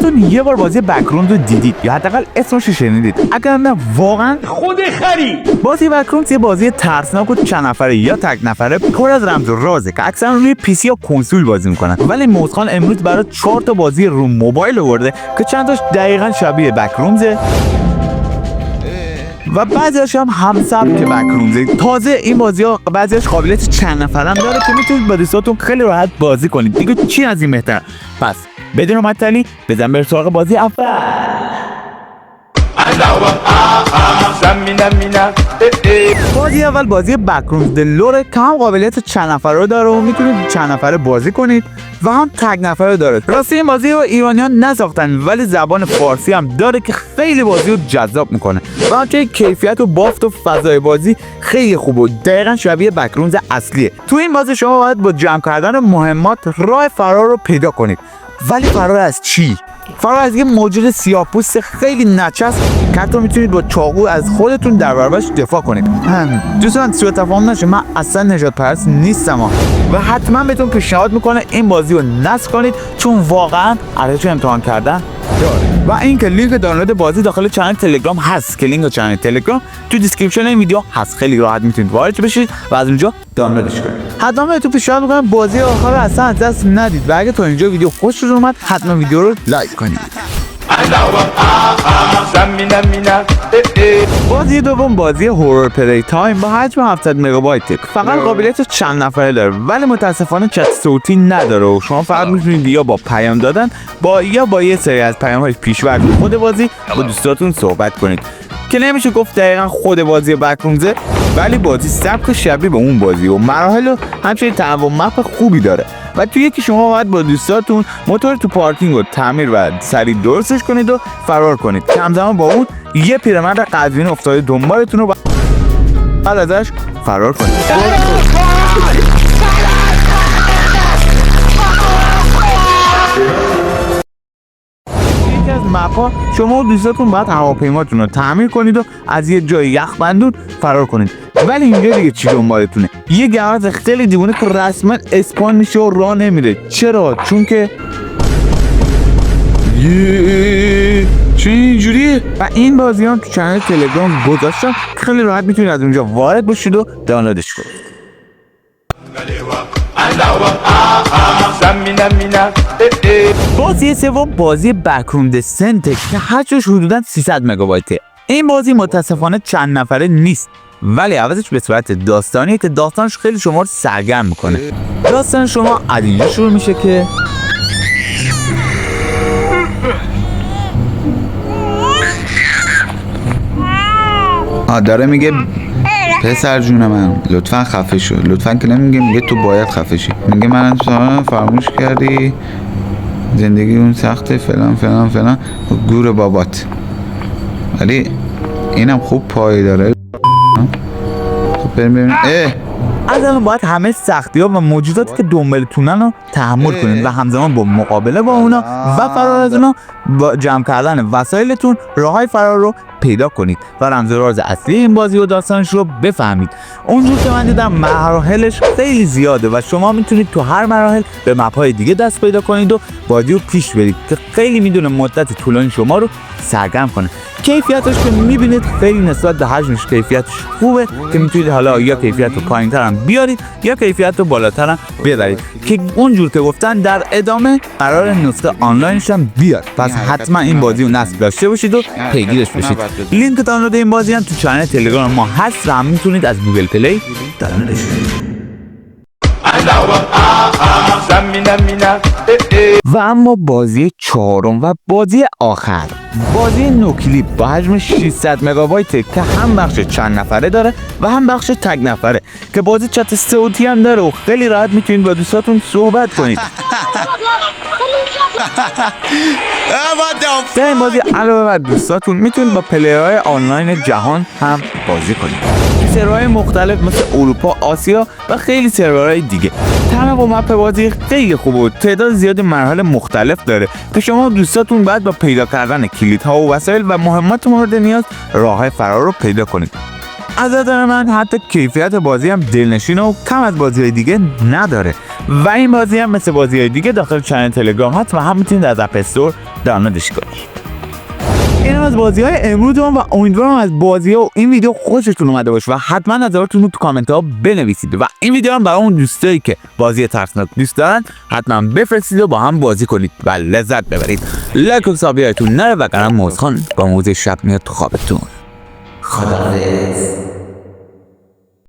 خودتون یه بار بازی بک‌رومز رو دیدید یا حداقل اسمش رو شنیدید؟ اگر نه واقعا خود خری. بازی بک‌رومز یه بازی ترسناک و چند نفره یا تک نفره پر از رمز و رازه که اکثرا روی پی‌سی یا کنسول بازی میکنن. ولی موزخان امروز برای 4 تا بازی رو موبایل آورده که چند تاش دقیقاً شبیه بک‌رومزه و بعضیش هم همسبک بک‌رومزه. تازه این بازی‌ها بعضیش قابلیت چند نفره هم داره که میتونید با دوستاتون خیلی راحت بازی کنید. دیگه چی از این بهتر؟ پس بدون معطلی بزن بریم سراغ بازی اول. بازی اول بازی بک‌رومز دلوره که هم قابلیت چند نفره رو داره و میتونید چند نفره بازی کنید و هم تک نفره داره. راستی این بازی رو ایرانیان نساختن ولی زبان فارسی هم داره که خیلی بازی رو جذاب میکنه و همچنین کیفیت و بافت و فضای بازی خیلی خوبه و دقیقاً شبیه بک‌رومز اصلیه. تو این بازی شما باید با جمع کردن مهمات راه فرار رو پیدا کنید. ولی فرار از چی؟ فرار از یه موجود سیاه‌پوست خیلی نچسب که حتی میتونید با چاقو از خودتون در برابرش دفاع کنید. دوستان سوء تفاهم نشه، من اصلا نجات پرست نیستم و حتما بهتون پیشنهاد میکنه این بازی رو نصب کنید چون واقعا ارزش امتحان کردن داره. و این که لینک دانلود بازی داخل کانال تلگرام هست که لینک کانال تلگرام تو دیسکریپشن این ویدیو هست، خیلی راحت میتونید وارد بشید و از اونجا دانلودش کنید. حتما بهتون پیشنهاد میکنم بازی آخر رو اصلا از دست ندید و اگه تا اینجا ویدیو خوشتون اومد حتما ویدیو رو لایک کنید. بازی دوم بازی هورر پلی تایم با حجم 700 مگابایت فقط قابلیت چند نفره داره ولی متاسفانه چت صوتی نداره و شما فقط میتونید یا با پیام دادن یا با یه سری از پیام‌های پیش‌ورد خود بازی با دوستاتون صحبت کنید که نمیشه گفت دقیقاً خود بازی بک‌رومزه ولی بازی سبک شبیه به اون بازی و مراحل و همچنین تنوع مپ خوبی داره و توی یکی شما باید با دوستاتون موتور تو پارکینگ رو تعمیر و سریع درستش کنید و فرار کنید که همزمان با اون یه پیرمرد قزوینی افتاده دنبالتون رو بعد ازش فرار کنید. یکی از مپ‌ها شما و دوستاتون باید هواپیماتون رو تعمیر کنید و از یه جای یخبندون فرار کنید. ولی اینجا دیگه چی دنبالتونه؟ یه گرد خیلی دیوونه که رسما اسپان میشه و راه نمیره. چرا؟ چون که چه اینجوریه؟ و این بازی هم تو کانال تلگرام گذاشتم، خیلی راحت میتونید از اونجا وارد بشید و دانلودش کنید. بازی سوم بازی بک‌روم دسنت که حجمش حدوداً 300 مگابایته. این بازی متاسفانه چند نفره نیست ولی عوضش به صورت داستانیه که داستانش خیلی شما رو سرگرم میکنه. داستان شما از اینجا شروع میشه که داره میگه پسر جون من لطفا خفه شو. لطفا که نمیگه، میگه تو باید خفه شی. میگه من فراموش کردی زندگی اون سخته فلان فلان فلان گور بابات. ولی اینم خوب پای داره. خب بریم ببینیم. از الان باید همه سختی‌ها و موجوداتی که دنبالتونن رو تحمل کنید و همزمان با مقابله با اونا و فرار از اونا با جمع کردن وسایلتون راههای فرار رو پیدا کنید و رمز و راز اصلی این بازی و داستانش رو بفهمید. اونجور که من دیدم مراحلش خیلی زیاده و شما میتونید تو هر مراحل به مپ‌های دیگه دست پیدا کنید و بازی رو پیش برید که خیلی میدونه مدت طولانی شما رو سرگرم کنه. کیفیتش که میبینید خیلی نسبت به حجمش کیفیتش خوبه که میتونید حالا یا کیفیت رو پایین‌تر هم بیارید یا کیفیت رو بالاتر هم ببرید که اونجور که گفتن در ادامه قرار نسخه آنلاینش هم بیاد. پس حتما این بازی رو نصب داشته باشید و پیگیرش بشید. لینک دانلود این بازی هم تو کانال تلگرام ما هست و هم میتونید از گوگل پلی دانلودش کنید. و اما بازی چهارم و بازی آخر، بازی نوکلیپ با حجم 600 مگابایت که هم بخش چند نفره داره و هم بخش تک نفره که بازی چت صوتی هم داره و خیلی راحت میتونید با دوستاتون صحبت کنید. در این بازی علاوه بر دوستاتون میتونید با پلیرهای آنلاین جهان هم بازی کنید. سرورهای مختلف مثل اروپا، آسیا و خیلی سرورهای دیگه. تنوع مپ بازی خیلی خوبه و تعداد زیادی مراحل مختلف داره که شما دوستاتون باید با پیدا کردن کلیدها و وسایل و مهمات مورد نیاز راههای فرار رو پیدا کنید. از نظر من حتی کیفیت بازی هم دلنشینه و کم از بازی‌های دیگه نداره و این بازی هم مثل بازی‌های دیگه داخل کانال تلگرام هست و هم میتونید از اپ استور دانلودش کنید. این از بازی‌های امروزم و امیدوارم از بازی‌ها و این ویدیو خوشتون اومده باشه و حتما نظراتتون رو تو کامنت‌ها بنویسید و این ویدیو هم برای اون دوستایی که بازی ترسناک دوست دارن حتما بفرستید و با هم بازی کنید و لذت ببرید. لایک و سابسکرایبتون نره وگرنه موزخان با موزه شب میاد تو خوابتون. خداحافظ.